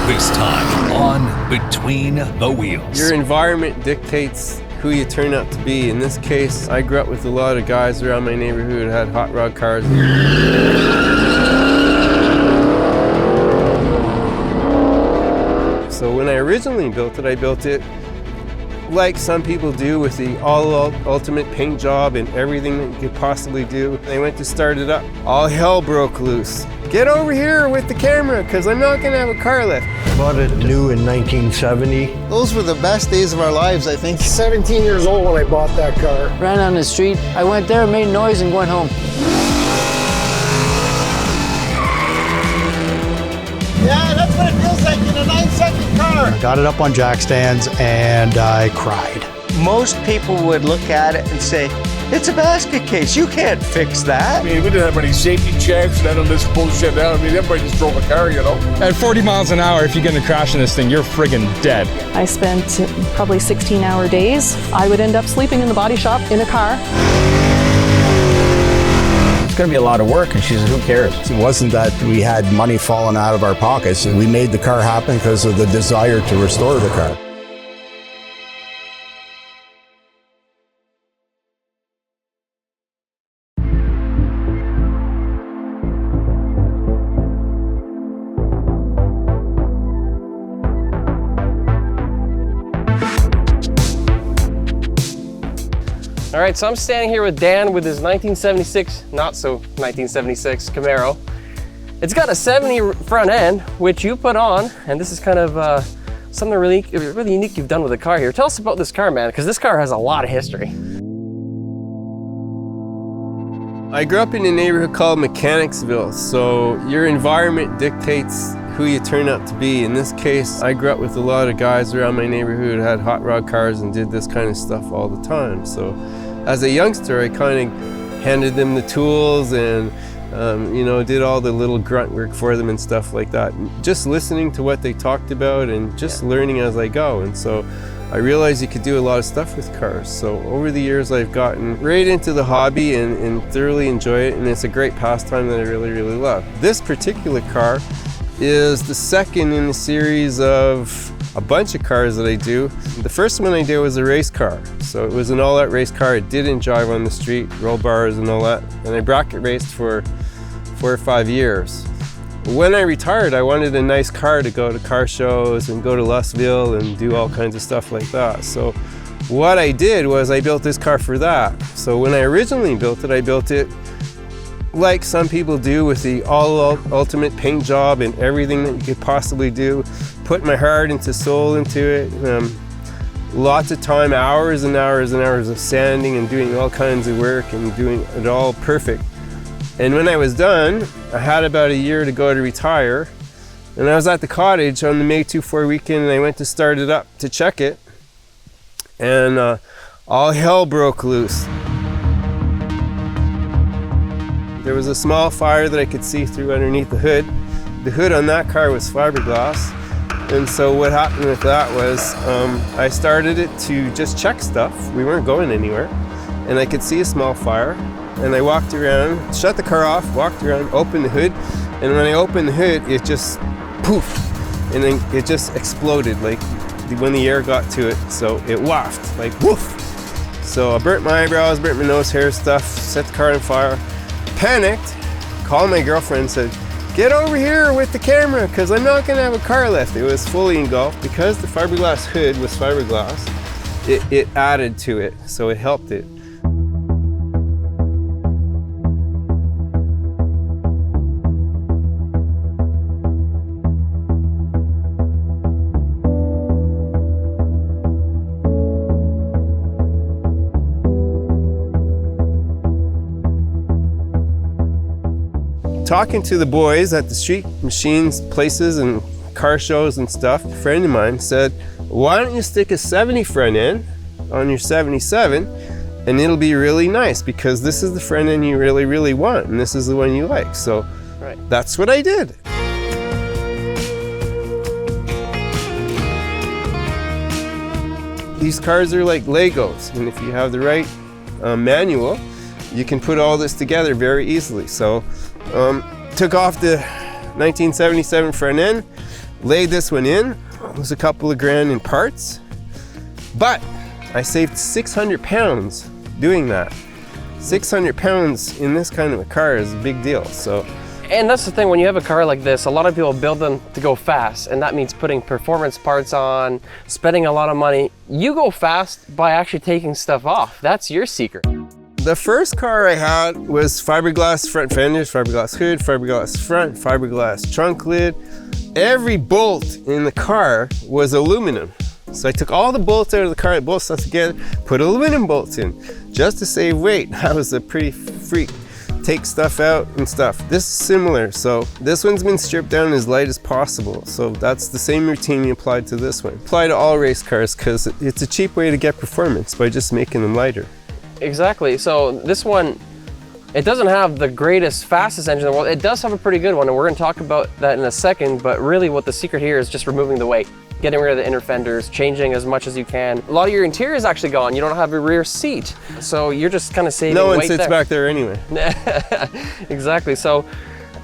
This time on Between the Wheels. Your environment dictates who you turn out to be. In this case, I grew up with a lot of guys around my neighborhood who had hot rod cars. So when I originally built it, I built it like some people do, with the ultimate paint job and everything that you could possibly do. I went to start it up. All hell broke loose. Get over here with the camera, because I'm not gonna have a car lift. Bought it new in 1970. Those were the best days of our lives, I think. 17 years old when I bought that car. Ran on the street. I went there, made noise, and went home. Yeah, that's what it feels like in a 9-second car. I got it up on jack stands and I cried. Most people would look at it and say, it's a basket case, you can't fix that. I mean, we didn't have any safety checks, none of this bullshit down. I mean, everybody just drove a car, you know? At 40 miles an hour, if you're gonna crash in this thing, you're friggin' dead. I spent probably 16-hour days. I would end up sleeping in the body shop in a car. It's gonna be a lot of work, and she said, who cares? It wasn't that we had money falling out of our pockets. We made the car happen because of the desire to restore the car. All right, so I'm standing here with Dan with his 1976, not so 1976 Camaro. It's got a 70 front end, which you put on, and this is kind of something really unique you've done with the car here. Tell us about this car, man, because this car has a lot of history. I grew up in a neighborhood called Mechanicsville, so your environment dictates who you turn out to be. In this case, I grew up with a lot of guys around my neighborhood who had hot rod cars and did this kind of stuff all the time. So as a youngster, I kind of handed them the tools and you know, did all the little grunt work for them and stuff like that. Just listening to what they talked about and just learning as I go. And so I realized you could do a lot of stuff with cars. So over the years, I've gotten right into the hobby and thoroughly enjoy it. And it's a great pastime that I really, really love. This particular car is the second in the series of a bunch of cars that I do. The first one I did was a race car. So it was an all-out race car. It didn't drive on the street, roll bars and all that. And I bracket raced for 4 or 5 years. When I retired, I wanted a nice car to go to car shows and go to Lustville and do all kinds of stuff like that. So what I did was I built this car for that. So when I originally built it, I built it like some people do, with the ultimate paint job and everything that you could possibly do. Put my heart and soul into it. Lots of time, hours and hours and hours of sanding and doing all kinds of work and doing it all perfect. And when I was done, I had about a year to go to retire. And I was at the cottage on the May 24 weekend, and I went to start it up to check it. And all hell broke loose. There was a small fire that I could see through underneath the hood. The hood on that car was fiberglass. And so what happened with that was I started it to just check stuff. We weren't going anywhere. And I could see a small fire. And I walked around, shut the car off, walked around, opened the hood. And when I opened the hood, it just poof. And then it just exploded, like when the air got to it. So it wafted, like woof. So I burnt my eyebrows, burnt my nose hair stuff, set the car on fire. Panicked, called my girlfriend and said, get over here with the camera, because I'm not gonna have a car lift. It was fully engulfed. Because the fiberglass hood was fiberglass, it added to it, so it helped it. Talking to the boys at the street machines places and car shows and stuff, a friend of mine said, why don't you stick a 70 front end on your 77 and it'll be really nice, because this is the front end you really, really want and this is the one you like. So that's what I did. These cars are like Legos, and if you have the right manual, you can put all this together very easily. So took off the 1977 front end, Laid this one in. It was a couple of grand in parts, but I saved 600 pounds doing that. 600 pounds in this kind of a car is a big deal. So, and that's the thing, when you have a car like this, a lot of people build them to go fast, and that means putting performance parts on, spending a lot of money. You go fast by actually taking stuff off. That's your secret. The first car I had was fiberglass front fenders, fiberglass hood, fiberglass front, fiberglass trunk lid. Every bolt in the car was aluminum. So I took all the bolts out of the car, I bolted stuff together, put aluminum bolts in, just to save weight. I was a pretty freak. Take stuff out and stuff. This is similar, so this one's been stripped down as light as possible. So that's the same routine we applied to this one. Apply to all race cars because it's a cheap way to get performance by just making them lighter. Exactly, so this one, it doesn't have the greatest, fastest engine in the world. It does have a pretty good one, and we're gonna talk about that in a second, but really what the secret here is just removing the weight. Getting rid of the inner fenders, changing as much as you can. A lot of your interior is actually gone. You don't have a rear seat. So you're just kind of saving weight. No one sits back there anyway. Exactly. So,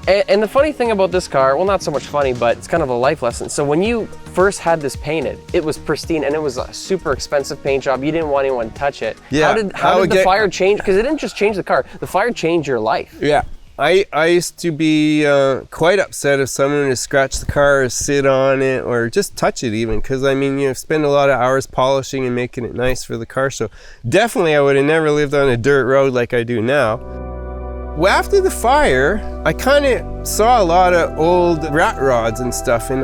and the funny thing about this car, well, not so much funny, but it's kind of a life lesson. So when you first had this painted, it was pristine and it was a super expensive paint job. You didn't want anyone to touch it. Yeah. How did the fire change? Because it didn't just change the car. The fire changed your life. Yeah. I used to be quite upset if someone would scratch the car or sit on it or just touch it even, because I mean, you spend a lot of hours polishing and making it nice for the car. So definitely I would have never lived on a dirt road like I do now. Well, after the fire, I kind of saw a lot of old rat rods and stuff, and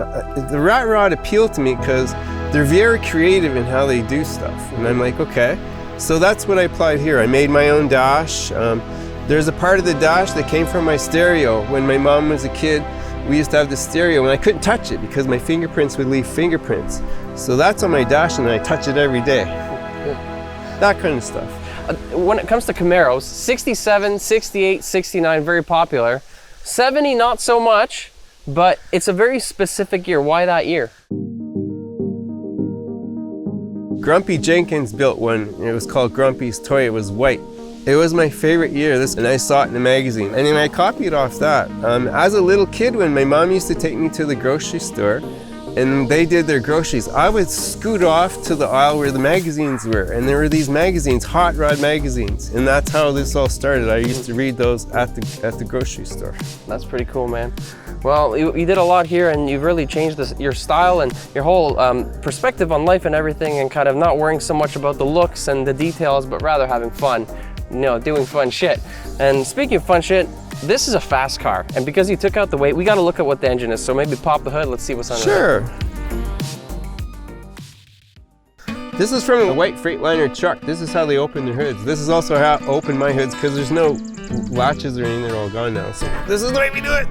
the rat rod appealed to me because they're very creative in how they do stuff. And I'm like, okay. So that's what I applied here. I made my own dash. There's a part of the dash that came from my stereo. When my mom was a kid, we used to have the stereo and I couldn't touch it because my fingerprints would leave fingerprints. So that's on my dash and I touch it every day. That kind of stuff. When it comes to Camaros, 67, 68, 69, very popular. 70, not so much, but it's a very specific year. Why that year? Grumpy Jenkins built one. It was called Grumpy's Toy. It was white. It was my favorite year, and I saw it in a magazine. And then I copied off that. As a little kid, when my mom used to take me to the grocery store, and they did their groceries, I would scoot off to the aisle where the magazines were. And there were these magazines, hot rod magazines. And that's how this all started. I used to read those at the grocery store. That's pretty cool, man. Well, you did a lot here, and you've really changed your style and your whole perspective on life and everything, and kind of not worrying so much about the looks and the details, but rather having fun. You know, doing fun shit. And speaking of fun shit, this is a fast car. And because you took out the weight, we got to look at what the engine is. So maybe pop the hood, let's see what's under there. Sure. This is from a white Freightliner truck. This is how they open their hoods. This is also how I open my hoods because there's no latches or anything. They're all gone now. So this is the way we do it.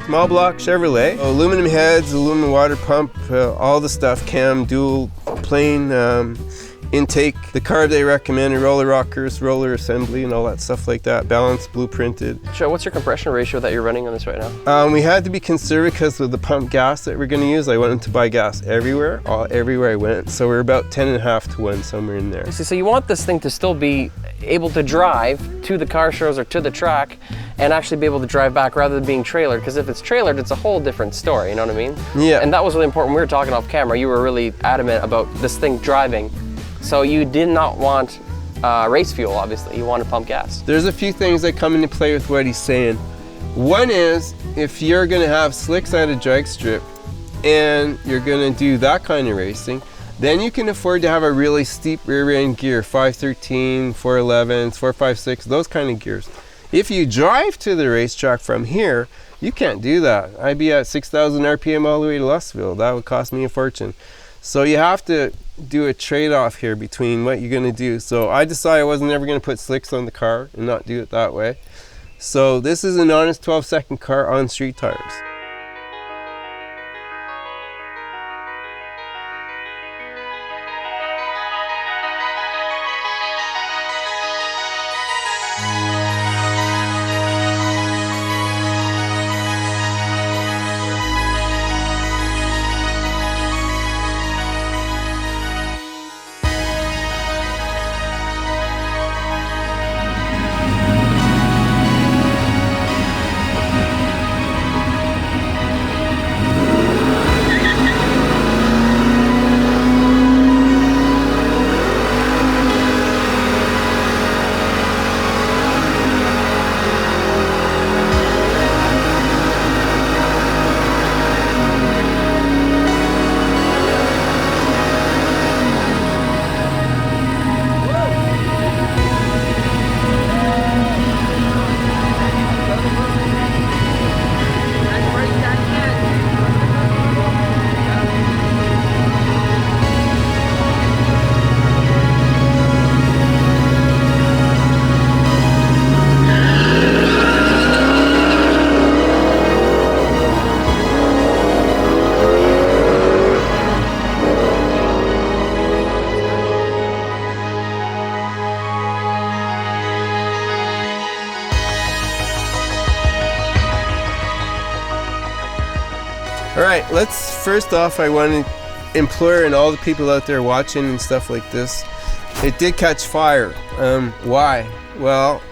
Small block Chevrolet. Aluminum heads, aluminum water pump, all the stuff. Cam, dual, plain, intake, the carb they recommended, roller rockers, roller assembly and all that stuff like that, balanced, blueprinted. Joe, what's your compression ratio that you're running on this right now? We had to be conservative because of the pump gas that we're going to use. I wanted to buy gas everywhere I went. So we're about 10.5 to 1, somewhere in there. So you want this thing to still be able to drive to the car shows or to the track and actually be able to drive back rather than being trailered, because if it's trailered, it's a whole different story, you know what I mean? Yeah. And that was really important. When we were talking off camera, you were really adamant about this thing driving. So you did not want race fuel, obviously. You wanted pump gas. There's a few things that come into play with what he's saying. One is, if you're gonna have slicks at a drag strip and you're gonna do that kind of racing, then you can afford to have a really steep rear end gear, 513, 411s, 456, those kind of gears. If you drive to the racetrack from here, you can't do that. I'd be at 6,000 RPM all the way to Lustville. That would cost me a fortune. So you have to do a trade-off here between what you're gonna do. So I decided I wasn't ever gonna put slicks on the car and not do it that way. So this is an honest 12-second car on street tires. All right, first off, I want to implore and all the people out there watching and stuff like this, it did catch fire. Why? Well,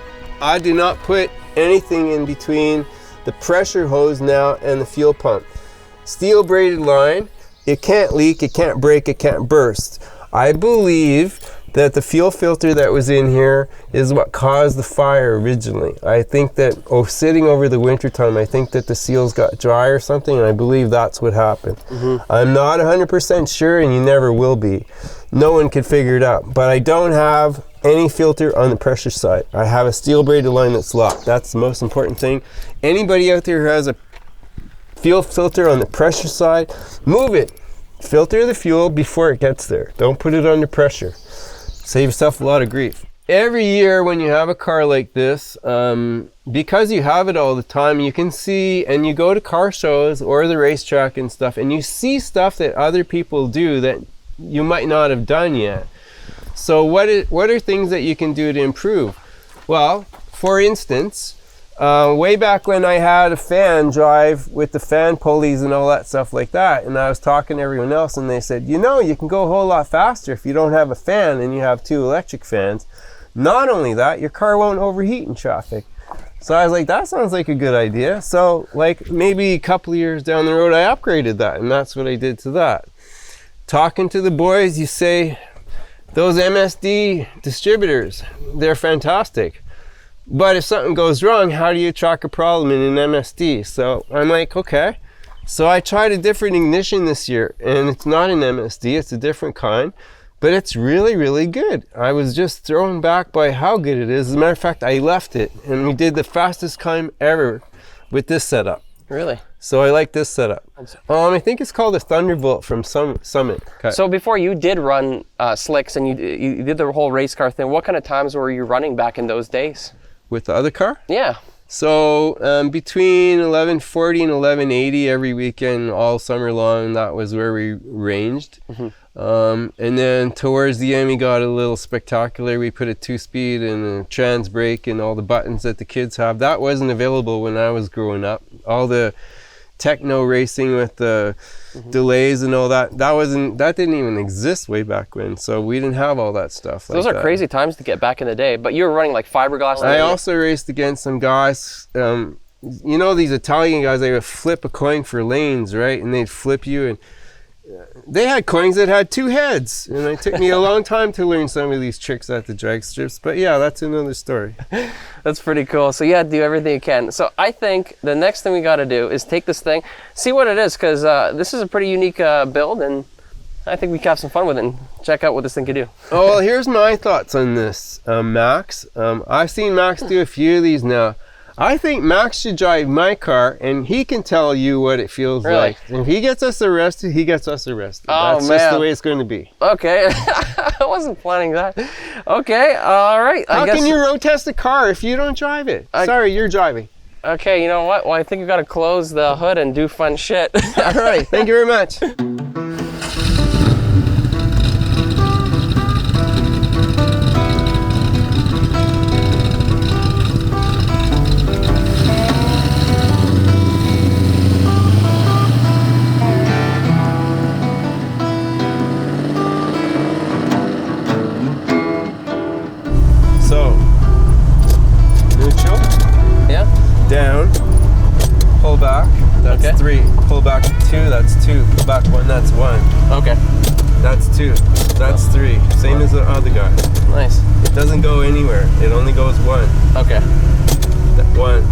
I do not put anything in between the pressure hose now and the fuel pump. Steel braided line, it can't leak, it can't break, it can't burst. I believe that the fuel filter that was in here is what caused the fire originally. I think that, sitting over the winter time, I think that the seals got dry or something, and I believe that's what happened. I'm not 100% sure, and you never will be. No one could figure it out, but I don't have any filter on the pressure side. I have a steel braided line that's locked. That's the most important thing. Anybody out there who has a fuel filter on the pressure side, move it. Filter the fuel before it gets there. Don't put it under pressure. Save yourself a lot of grief. Every year when you have a car like this, because you have it all the time, you can see, and you go to car shows or the racetrack and stuff, and you see stuff that other people do that you might not have done yet. So what are things that you can do to improve? Well, for instance, way back when I had a fan drive with the fan pulleys and all that stuff like that, and I was talking to everyone else, and they said, you know, you can go a whole lot faster if you don't have a fan and you have 2 electric fans. Not only that, your car won't overheat in traffic. So I was like, that sounds like a good idea. So like maybe a couple of years down the road, I upgraded that, and that's what I did to that. Talking to the boys, you say, those MSD distributors, they're fantastic. But if something goes wrong, how do you track a problem in an MSD? So I'm like, okay. So I tried a different ignition this year, and it's not an MSD, it's a different kind, but it's really, really good. I was just thrown back by how good it is. As a matter of fact, I left it, and we did the fastest time ever with this setup. Really? So I like this setup. I think it's called a Thunderbolt from Summit. Okay. So before you did run slicks and you did the whole race car thing, what kind of times were you running back in those days? With the other car? Yeah. So between 1140 and 1180 every weekend, all summer long, that was where we ranged. And then towards the end, we got a little spectacular. We put a 2-speed and a trans brake and all the buttons that the kids have. That wasn't available when I was growing up. All the techno racing with the delays and all that, that didn't even exist way back when, so we didn't have all that stuff. Those are crazy times to get back in the day, but you were running like fiberglass. I also raced against some guys, you know, these Italian guys, they would flip a coin for lanes, right? And they'd flip you, and they had coins that had 2 heads, and it took me a long time to learn some of these tricks at the drag strips, but yeah, that's another story. That's pretty cool. So yeah, do everything you can. So I think the next thing we got to do is take this thing, see what it is, because this is a pretty unique build, and I think we can have some fun with it and check out what this thing can do. Oh, well, here's my thoughts on this, Max. I've seen Max do a few of these now. I think Max should drive my car, and he can tell you what it feels like. If he gets us arrested, he gets us arrested. Oh, that's just the way it's going to be. Okay. I wasn't planning that. Okay, all right. How can you road test a car if you don't drive it? Sorry, you're driving. Okay, you know what? Well, I think we've got to close the hood and do fun shit. All right, thank you very much. Down, pull back, that's 3. Pull back 2, that's 2. Pull back 1, that's 1. Okay. That's 2, that's 3. Same as the other guy. Nice. It doesn't go anywhere, it only goes 1. Okay. 1,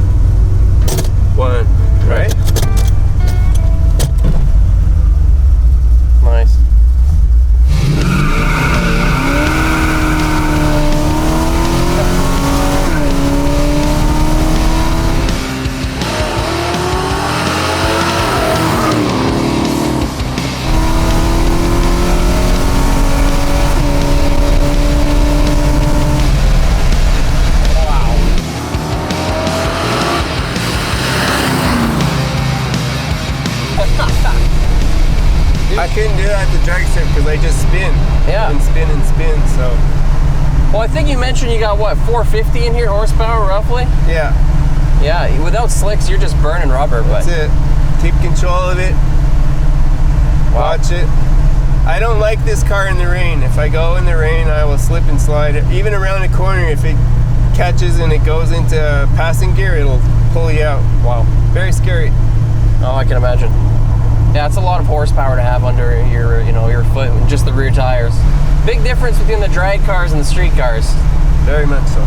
1, right? Nice. I couldn't do that at the drag strip because I just spin. Yeah. And spin and spin, so. Well, I think you mentioned you got, what, 450 in here, horsepower, roughly? Yeah. Yeah, without slicks, you're just burning rubber. That's it. Keep control of it. watch it. I don't like this car in the rain. If I go in the rain, I will slip and slide. Even around a corner, if it catches and it goes into passing gear, it'll pull you out. Wow. Very scary. Oh, I can imagine. Yeah, it's a lot of horsepower to have under your foot and just the rear tires. Big difference between the drag cars and the street cars. Very much so.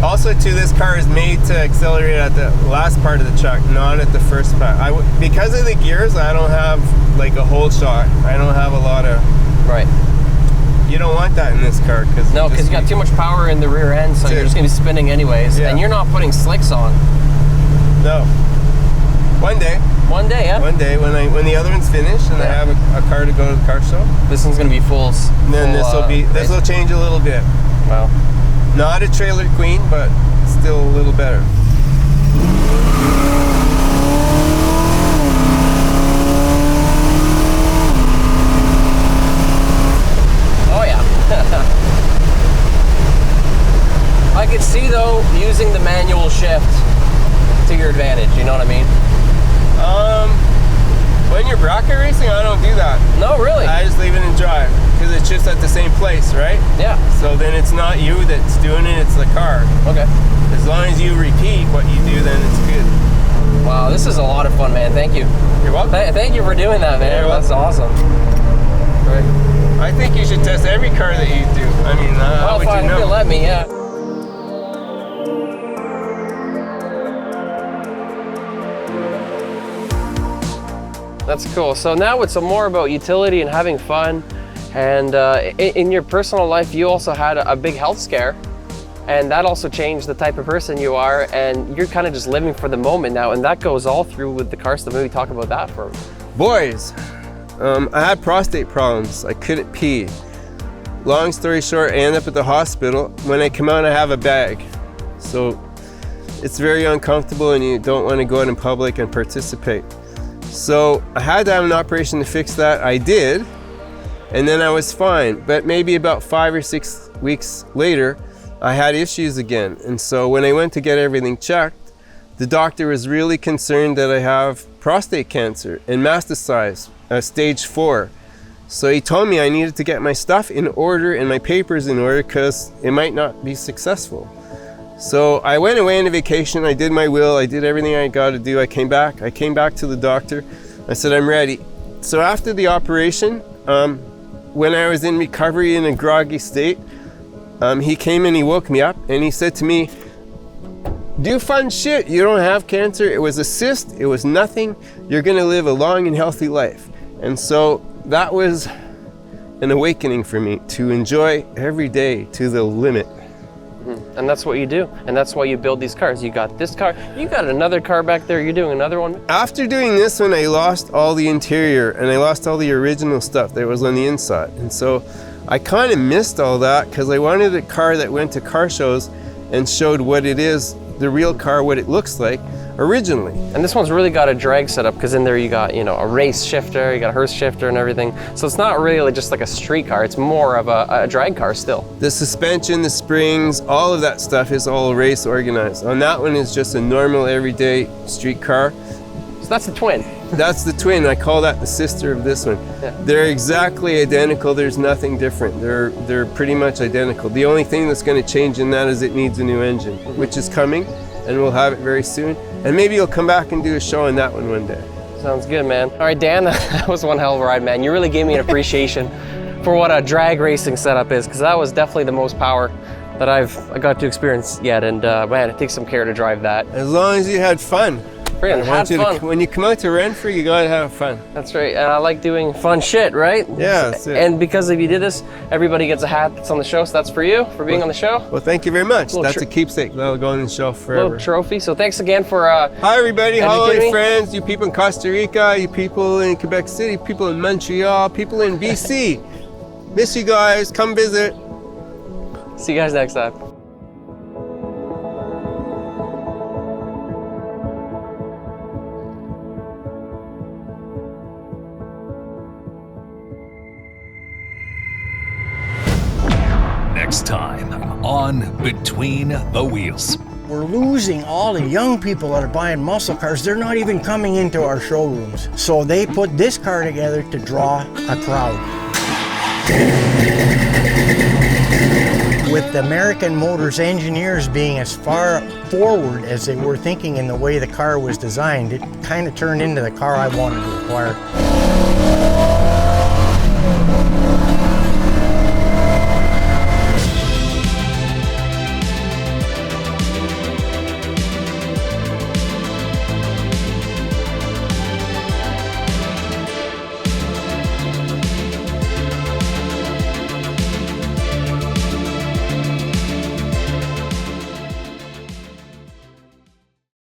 Also, too, this car is made to accelerate at the last part of the track, not at the first part. Because of the gears, I don't have like a whole shot. I don't have a lot of... Right. You don't want that in this car. No, because you got too much power in the rear end, so you're just going to be spinning anyways. Yeah. And you're not putting slicks on. No. One day. One day, yeah? One day, when the other one's finished and I have a car to go to the car show. This one's going to be full. And then this will change a little bit. Wow. Not a trailer queen, but still a little better. Oh yeah. I could see though using the manual shift to your advantage, you know what I mean? When you're bracket racing, I don't do that. No, really? I just leave it in drive because it's just at the same place, right? Yeah. So then it's not you that's doing it, it's the car. Okay. As long as you repeat what you do, then it's good. Wow, this is a lot of fun, man. Thank you. You're welcome. Thank you for doing that, man. That's awesome. Right. I think you should test every car that you do. I mean, how would fine, you know? if you let me, yeah. That's cool. So now it's more about utility and having fun. And in your personal life, you also had a big health scare. And that also changed the type of person you are. And you're kind of just living for the moment now. And that goes all through with the car stuff. Maybe talk about that for me. Boys, I had prostate problems. I couldn't pee. Long story short, I ended up at the hospital. When I come out, I have a bag. So it's very uncomfortable and you don't want to go out in public and participate. So I had to have an operation to fix that. I did, and then I was fine. But maybe about 5 or 6 weeks later, I had issues again. And so when I went to get everything checked, the doctor was really concerned that I have prostate cancer and metastasized, stage 4. So he told me I needed to get my stuff in order and my papers in order because it might not be successful. So I went away on a vacation, I did my will, I did everything I got to do. I came back to the doctor. I said, I'm ready. So after the operation, when I was in recovery in a groggy state, he came and he woke me up and he said to me, do fun shit, you don't have cancer, it was a cyst, it was nothing, you're gonna live a long and healthy life. And so that was an awakening for me to enjoy every day to the limit. And that's what you do, and that's why you build these cars. You got this car, you got another car back there, you're doing another one. After doing this one, I lost all the interior and I lost all the original stuff that was on the inside. And so I kind of missed all that because I wanted a car that went to car shows and showed what it is, the real car, what it looks like originally. And this one's really got a drag setup because in there you got, a race shifter, you got a hearse shifter and everything. So it's not really just like a street car, it's more of a drag car still. The suspension, the springs, all of that stuff is all race organized. On that one is just a normal everyday street car. So that's the twin. That's the twin. I call that the sister of this one. Yeah. They're exactly identical. There's nothing different. They're pretty much identical. The only thing that's going to change in that is it needs a new engine, which is coming, and we'll have it very soon. And maybe you'll come back and do a show on that one day. Sounds good, man. All right, Dan, that was one hell of a ride, man. You really gave me an appreciation for what a drag racing setup is, because that was definitely the most power that I got to experience yet. And man, it takes some care to drive that. As long as you had fun. Had fun. When you come out to Renfrew, you gotta have fun. That's right, and I like doing fun shit, right? Yeah, that's it. And because if you did this, everybody gets a hat that's on the show, so that's for you, for being on the show. Well, thank you very much. That's a keepsake that'll go on the shelf forever. Little trophy, so thanks again for Hi everybody, hello my friends, you people in Costa Rica, you people in Quebec City, people in Montreal, people in BC. Miss you guys, come visit. See you guys next time. Next time on Between the Wheels. We're losing all the young people that are buying muscle cars. They're not even coming into our showrooms. So they put this car together to draw a crowd. With American Motors engineers being as far forward as they were thinking in the way the car was designed, it kind of turned into the car I wanted to acquire.